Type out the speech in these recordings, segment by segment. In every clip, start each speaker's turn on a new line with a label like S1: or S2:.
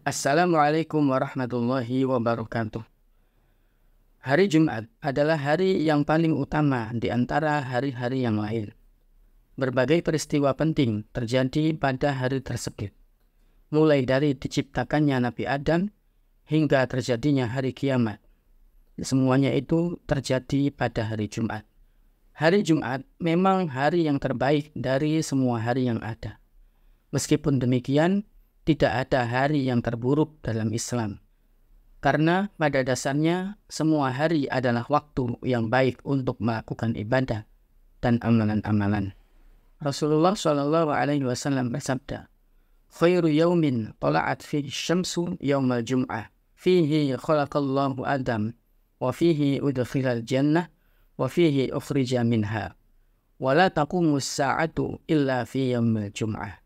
S1: Assalamualaikum warahmatullahi wabarakatuh. Hari Jumat adalah hari yang paling utama di antara hari-hari yang lain. Berbagai peristiwa penting terjadi pada hari tersebut, mulai dari diciptakannya Nabi Adam hingga terjadinya hari kiamat. Semuanya itu terjadi pada hari Jumat. Hari Jumat memang hari yang terbaik dari semua hari yang ada. Meskipun demikian, tidak ada hari yang terburuk dalam Islam. Karena pada dasarnya semua hari adalah waktu yang baik untuk melakukan ibadah dan amalan-amalan. Rasulullah SAW bersabda, "Khairu yaumin tala'at fihi syamsu yaumal jum'ah, fihi khalaqallahu Adam, wa fihi udkhilal jannah, wa fihi ukhrija minha, wa la taqumus sa'atu illa fi yaumil jum'ah."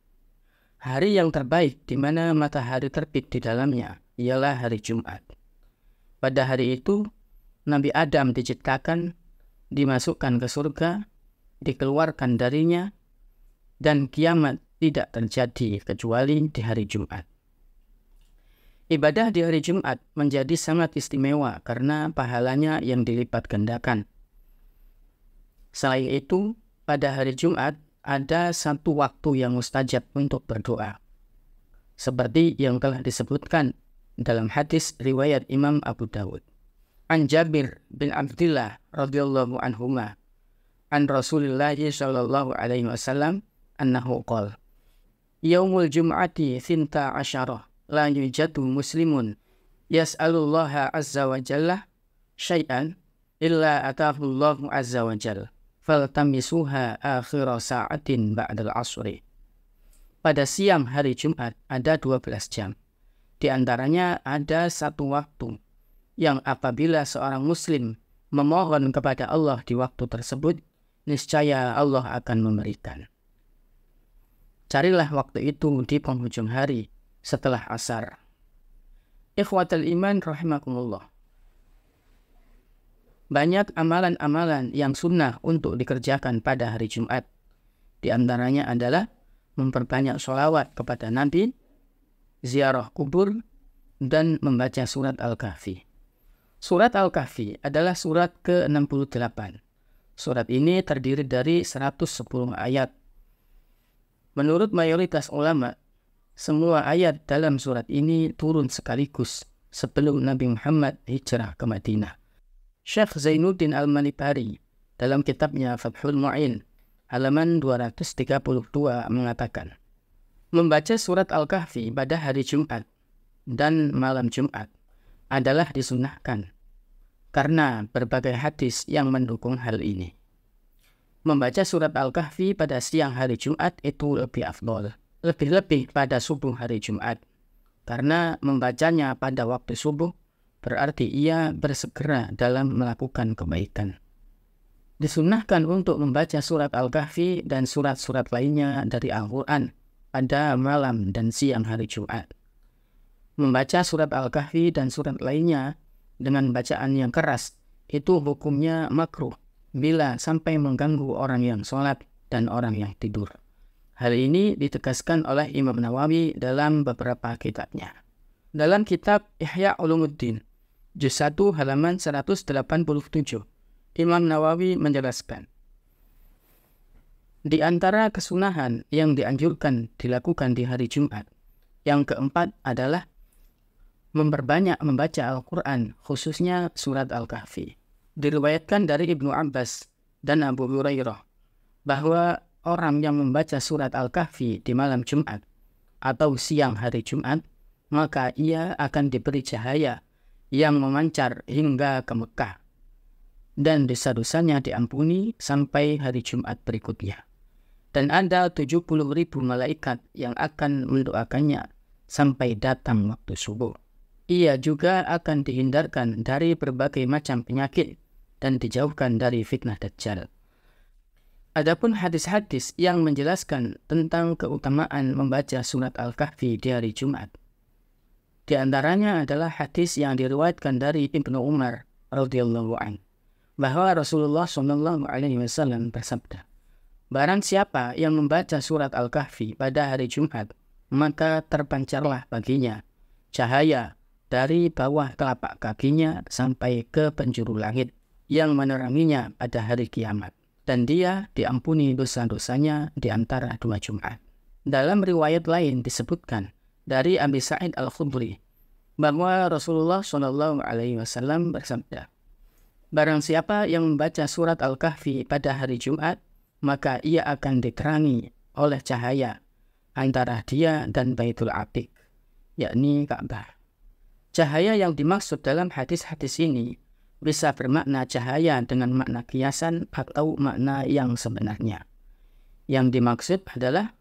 S1: Hari yang terbaik di mana matahari terbit di dalamnya ialah hari Jumat. Pada hari itu, Nabi Adam diciptakan, dimasukkan ke surga, dikeluarkan darinya, dan kiamat tidak terjadi kecuali di hari Jumat. Ibadah di hari Jumat menjadi sangat istimewa karena pahalanya yang dilipat gandakan. Selain itu, pada hari Jumat, ada satu waktu yang mustajab untuk berdoa. Seperti yang telah disebutkan dalam hadis riwayat Imam Abu Dawud. An Jabir bin Abdullah radhiyallahu anhuma, an Rasulillah sallallahu alaihi wasallam, annahu qala, "Yaumul jum'ati thinta asyarah, la yujadu muslimun yas'alullaha azza wa jalla syai'an illa atahu Allahu azza wa jalla. Faltamisuha akhira sa'atin ba'dal asri." Pada siang hari Jumat ada 12 jam. Di antaranya ada satu waktu yang apabila seorang muslim memohon kepada Allah di waktu tersebut, niscaya Allah akan memberikan. Carilah waktu itu di penghujung hari setelah asar. Ikhwatal iman rahimakumullah. Banyak amalan-amalan yang sunnah untuk dikerjakan pada hari Jumat. Di antaranya adalah memperbanyak sholawat kepada Nabi, ziarah kubur, dan membaca surat Al-Kahfi. Surat Al-Kahfi adalah surat ke-68. Surat ini terdiri dari 110 ayat. Menurut mayoritas ulama, semua ayat dalam surat ini turun sekaligus sebelum Nabi Muhammad hijrah ke Madinah. Syekh Zainuddin Al-Malipari dalam kitabnya Fathul Mu'in halaman 232 mengatakan, membaca surat Al-Kahfi pada hari Jumat dan malam Jumat adalah disunnahkan karena berbagai hadis yang mendukung hal ini. Membaca surat Al-Kahfi pada siang hari Jumat itu lebih afdol, lebih-lebih pada subuh hari Jumat, karena membacanya pada waktu subuh berarti ia bersegera dalam melakukan kebaikan. Disunnahkan untuk membaca surat Al-Kahfi dan surat-surat lainnya dari Al-Quran pada malam dan siang hari Jumat. Membaca surat Al-Kahfi dan surat lainnya dengan bacaan yang keras itu hukumnya makruh bila sampai mengganggu orang yang sholat dan orang yang tidur. Hal ini ditegaskan oleh Imam Nawawi dalam beberapa kitabnya. Dalam kitab Ihya Ulumuddin, Juz 1 halaman 187, Imam Nawawi menjelaskan, di antara kesunahan yang dianjurkan dilakukan di hari Jumat, yang keempat adalah memperbanyak membaca Al-Quran, khususnya surat Al-Kahfi. Diriwayatkan dari Ibnu Abbas dan Abu Hurairah bahwa orang yang membaca surat Al-Kahfi di malam Jumat atau siang hari Jumat, maka ia akan diberi cahaya yang memancar hingga ke Mekah, dan dosa-dosanya diampuni sampai hari Jumat berikutnya. Dan ada 70.000 malaikat yang akan mendoakannya sampai datang waktu subuh. Ia juga akan dihindarkan dari berbagai macam penyakit dan dijauhkan dari fitnah Dajjal. Adapun hadis-hadis yang menjelaskan tentang keutamaan membaca surat Al-Kahfi di hari Jumat, di antaranya adalah hadis yang diriwayatkan dari Ibnu Umar radhiyallahu anhu bahwa Rasulullah SAW bersabda, barang siapa yang membaca surat Al-Kahfi pada hari Jumat, maka terpancarlah baginya cahaya dari bawah telapak kakinya sampai ke penjuru langit yang meneranginya pada hari kiamat. Dan dia diampuni dosa-dosanya di antara 2 Jumat. Dalam riwayat lain disebutkan dari Abi Sa'id Al-Khudri bahwa Rasulullah SAW bersabda, barang siapa yang membaca surat Al-Kahfi pada hari Jumat, maka ia akan diterangi oleh cahaya antara dia dan Baitul Atiq, yakni Ka'bah. Cahaya yang dimaksud dalam hadis-hadis ini bisa bermakna cahaya dengan makna kiasan atau makna yang sebenarnya. Yang dimaksud adalah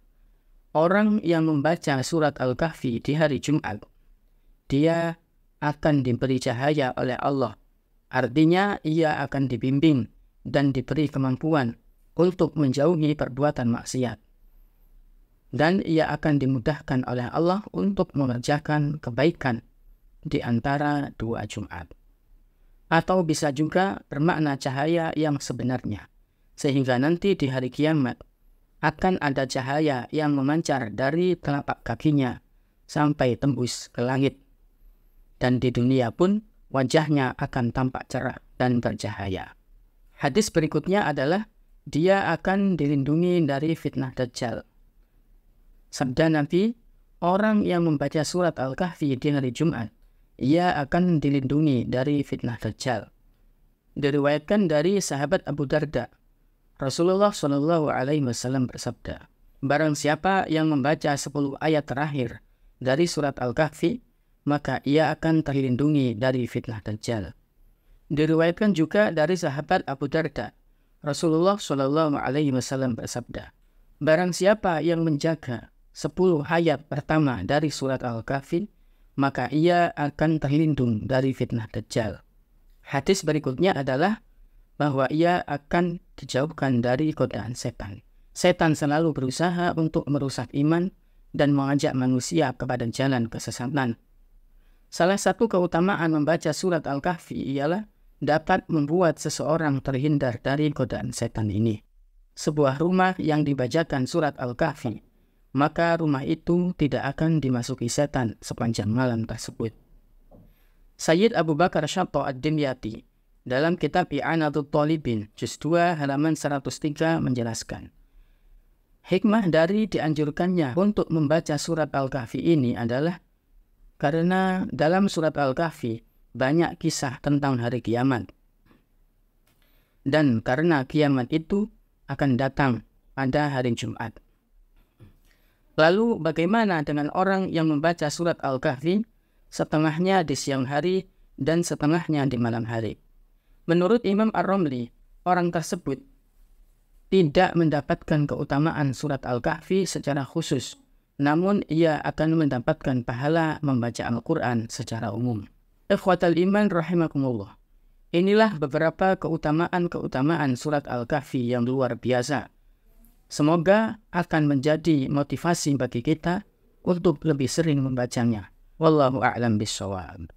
S1: orang yang membaca surat Al-Kahfi di hari Jumat, dia akan diberi cahaya oleh Allah. Artinya ia akan dibimbing dan diberi kemampuan untuk menjauhi perbuatan maksiat. Dan ia akan dimudahkan oleh Allah untuk mengerjakan kebaikan di antara 2 Jumat. Atau bisa juga bermakna cahaya yang sebenarnya, sehingga nanti di hari kiamat akan ada cahaya yang memancar dari telapak kakinya sampai tembus ke langit. Dan di dunia pun wajahnya akan tampak cerah dan bercahaya. Hadis berikutnya adalah dia akan dilindungi dari fitnah Dajjal. Sabda Nabi, orang yang membaca surat Al-Kahfi di hari Jumat, ia akan dilindungi dari fitnah Dajjal. Diriwayatkan dari sahabat Abu Darda, Rasulullah SAW bersabda, barang siapa yang membaca 10 ayat terakhir dari surat Al-Kahfi, maka ia akan terlindungi dari fitnah Dajjal. Diriwayatkan juga dari sahabat Abu Darda, Rasulullah SAW bersabda, barang siapa yang menjaga 10 ayat pertama dari surat Al-Kahfi, maka ia akan terlindung dari fitnah Dajjal. Hadis berikutnya adalah bahwa ia akan dijauhkan dari godaan setan. Setan selalu berusaha untuk merusak iman dan mengajak manusia kepada jalan kesesatan. Salah satu keutamaan membaca surat Al-Kahfi ialah dapat membuat seseorang terhindar dari godaan setan ini. Sebuah rumah yang dibacakan surat Al-Kahfi, maka rumah itu tidak akan dimasuki setan sepanjang malam tersebut. Sayyid Abu Bakar Syato Ad-Dimyati dalam kitab I'anatul Talibin juz 2 halaman 103 menjelaskan, hikmah dari dianjurkannya untuk membaca surat Al-Kahfi ini adalah karena dalam surat Al-Kahfi banyak kisah tentang hari kiamat. Dan karena kiamat itu akan datang pada hari Jumat. Lalu bagaimana dengan orang yang membaca surat Al-Kahfi setengahnya di siang hari dan setengahnya di malam hari? Menurut Imam Ar-Romli, orang tersebut tidak mendapatkan keutamaan surat Al-Kahfi secara khusus, namun ia akan mendapatkan pahala membaca Al-Quran secara umum. Ikhwatal iman rahimakumullah. Inilah beberapa keutamaan surat Al-Kahfi yang luar biasa. Semoga akan menjadi motivasi bagi kita untuk lebih sering membacanya. Wallahu a'lam bishawab.